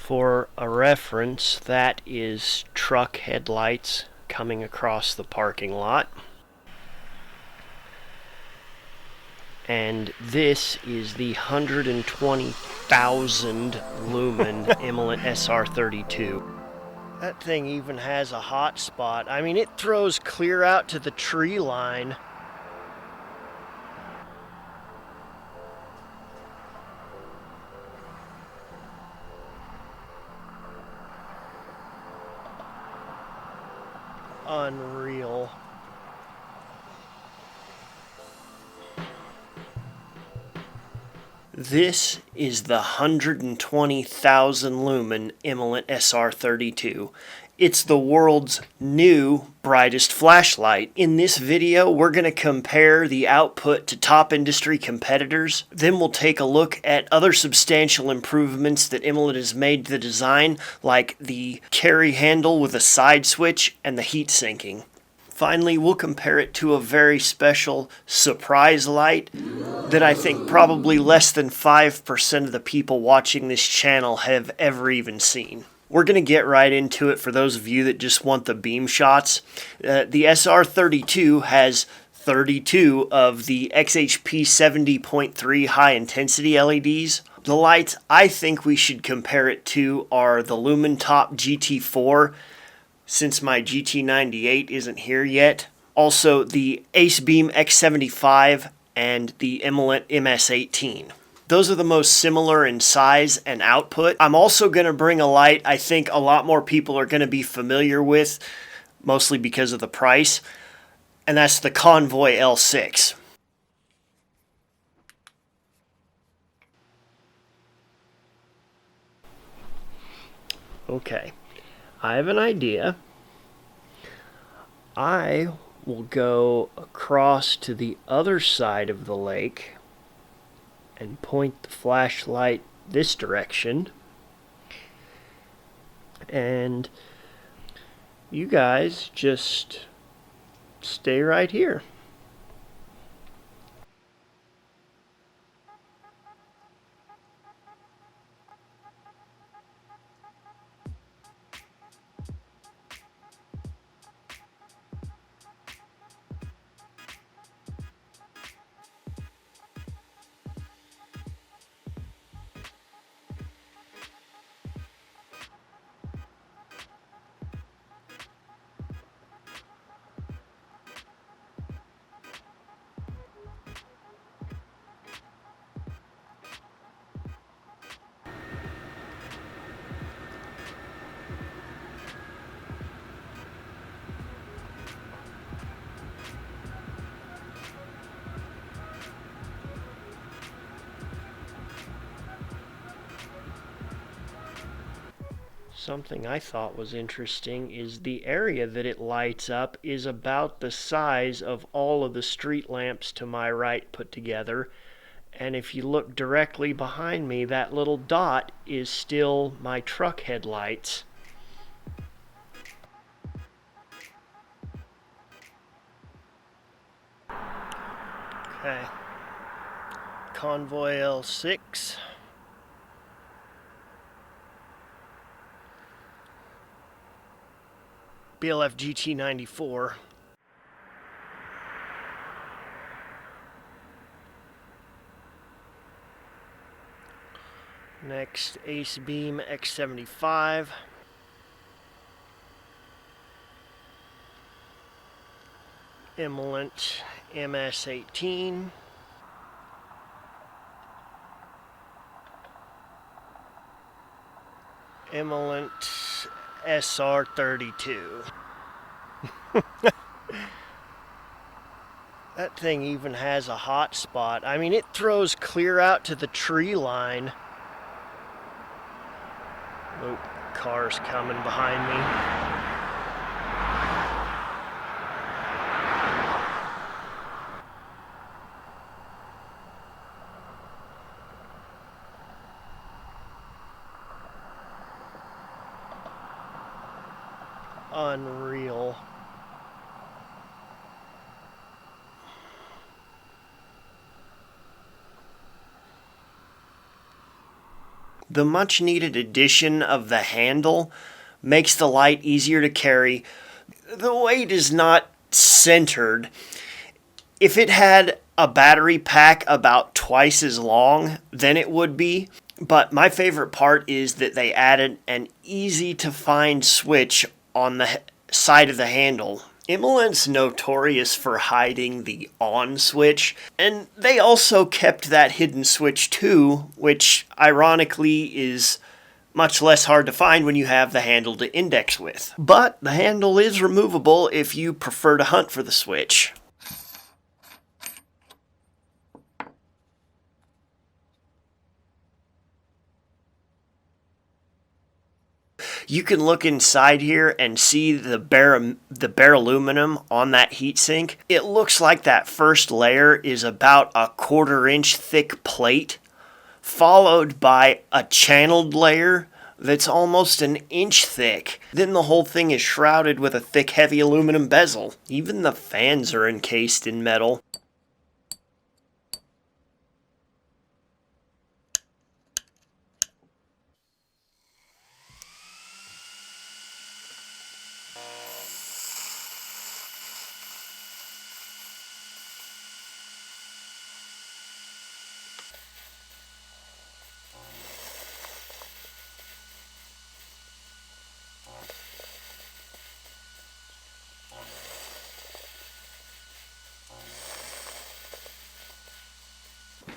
For a reference, that is truck headlights coming across the parking lot. And this is the 120,000 lumen Emerald SR32. That thing even has a hot spot. I mean, it throws clear out to the tree line. Unreal. This is the 120,000 lumen Emerald SR32. It's the world's new brightest flashlight. In this video, we're going to compare the output to top industry competitors. Then we'll take a look at other substantial improvements that Emerald has made to the design, like the carry handle with a side switch and the heat sinking. Finally, we'll compare it to a very special surprise light that I think probably less than 5% of the people watching this channel have ever even seen. We're going to get right into it for those of you that just want the beam shots. The SR32 has 32 of the XHP 70.3 high intensity LEDs. The lights I think we should compare it to are the Lumencraft GT4, since my GT98 isn't here yet. Also the AceBeam X75 and the Emerald MS18. Those are the most similar in size and output. I'm also going to bring a light I think a lot more people are going to be familiar with, mostly because of the price, and that's the Convoy L6. Okay, I have an idea. I will go across to the other side of the lake and point the flashlight this direction, and you guys just stay right here. Something I thought was interesting is the area that it lights up is about the size of all of the street lamps to my right put together. And if you look directly behind me, that little dot is still my truck headlights. Okay. Convoy L6. BLF GT94. Next, AceBeam X75. Emerald MS18. Emerald SR32. That thing even has a hot spot. I mean, it throws clear out to the tree line. Oh, car's coming behind me. Unreal. The much needed addition of the handle makes the light easier to carry. The weight is not centered. If it had a battery pack about twice as long, then it would be. But my favorite part is that they added an easy to find switch on the side of the handle. Imolent's notorious for hiding the on switch, and they also kept that hidden switch too, which ironically is much less hard to find when you have the handle to index with. But the handle is removable if you prefer to hunt for the switch. You can look inside here and see the bare aluminum on that heatsink. It looks like that first layer is about a 1/4 inch thick plate, followed by a channeled layer that's almost an inch thick. Then the whole thing is shrouded with a thick, heavy aluminum bezel. Even the fans are encased in metal.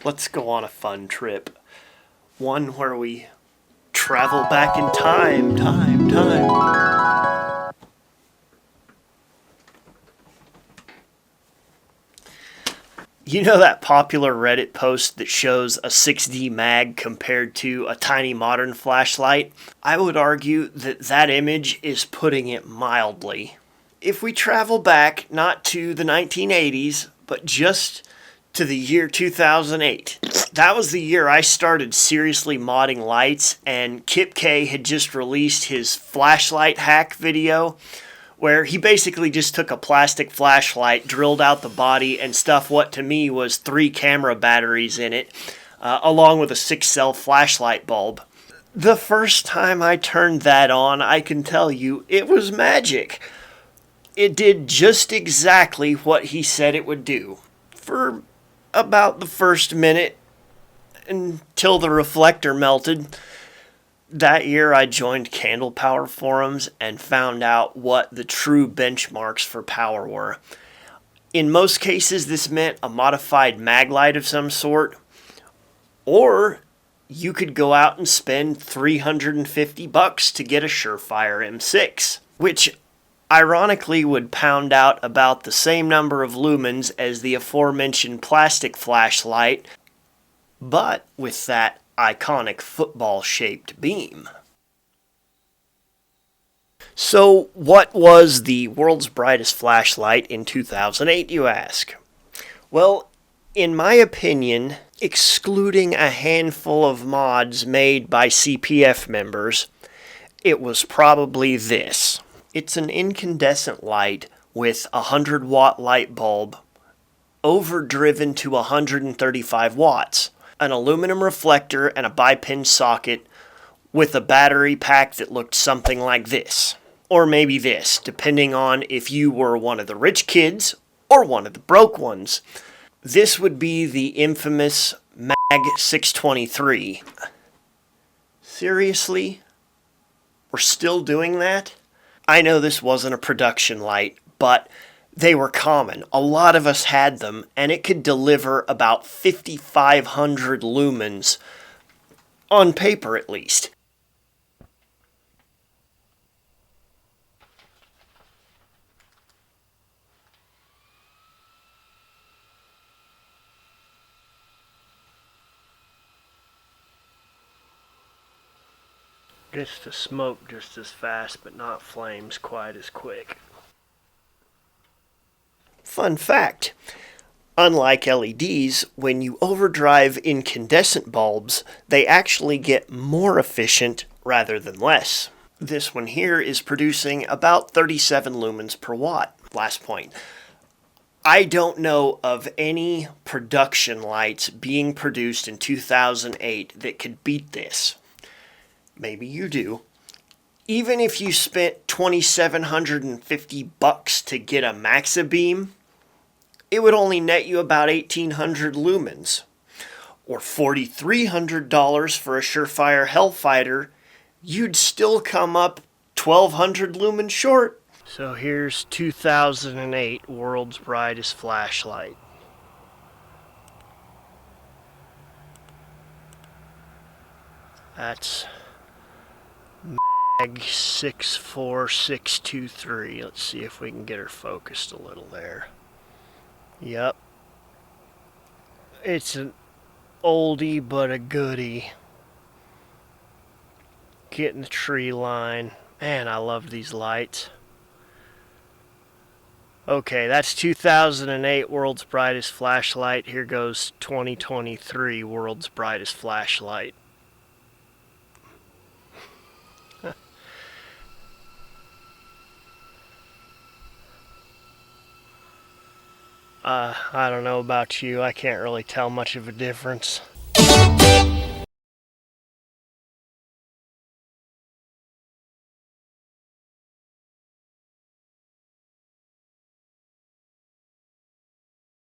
Let's go on a fun trip. One where we travel back in time. You know that popular Reddit post that shows a 6D mag compared to a tiny modern flashlight? I would argue that that image is putting it mildly. If we travel back not to the 1980s, but just to the year 2008. That was the year I started seriously modding lights, and Kip K had just released his flashlight hack video, where he basically just took a plastic flashlight, drilled out the body, and stuffed what to me was 3 camera batteries in it, along with a 6-cell flashlight bulb. The first time I turned that on, I can tell you, it was magic. It did just exactly what he said it would do. For about the first minute, until the reflector melted. That year I joined candle power forums and found out what the true benchmarks for power were. In most cases this meant a modified mag light of some sort, or you could go out and spend $350 to get a Surefire M6, which ironically would pound out about the same number of lumens as the aforementioned plastic flashlight, but with that iconic football-shaped beam. So what was the world's brightest flashlight in 2008, you ask? Well, in my opinion, excluding a handful of mods made by CPF members, it was probably this. It's an incandescent light with a 100-watt light bulb overdriven to 135 watts, an aluminum reflector, and a bi-pin socket with a battery pack that looked something like this. Or maybe this, depending on if you were one of the rich kids or one of the broke ones. This would be the infamous Mag 623. Seriously? We're still doing that? I know this wasn't a production light, but they were common. A lot of us had them, and it could deliver about 5,500 lumens, on paper at least. Gets to smoke just as fast, but not flames quite as quick. Fun fact, unlike LEDs, when you overdrive incandescent bulbs, they actually get more efficient rather than less. This one here is producing about 37 lumens per watt. Last point. I don't know of any production lights being produced in 2008 that could beat this. maybe you do, even if you spent $2,750 to get a Maxa-Beam, it would only net you about 1,800 lumens. Or $4,300 for a Surefire Hellfighter, you'd still come up 1,200 lumens short. So here's 2008 World's Brightest Flashlight. That's Mag 64623. Let's see if we can get her focused a little there. Yep. It's an oldie but a goodie. Getting the tree line. Man, I love these lights. Okay, that's 2008 World's Brightest Flashlight. Here goes 2023 World's Brightest Flashlight. I don't know about you. I can't really tell much of a difference.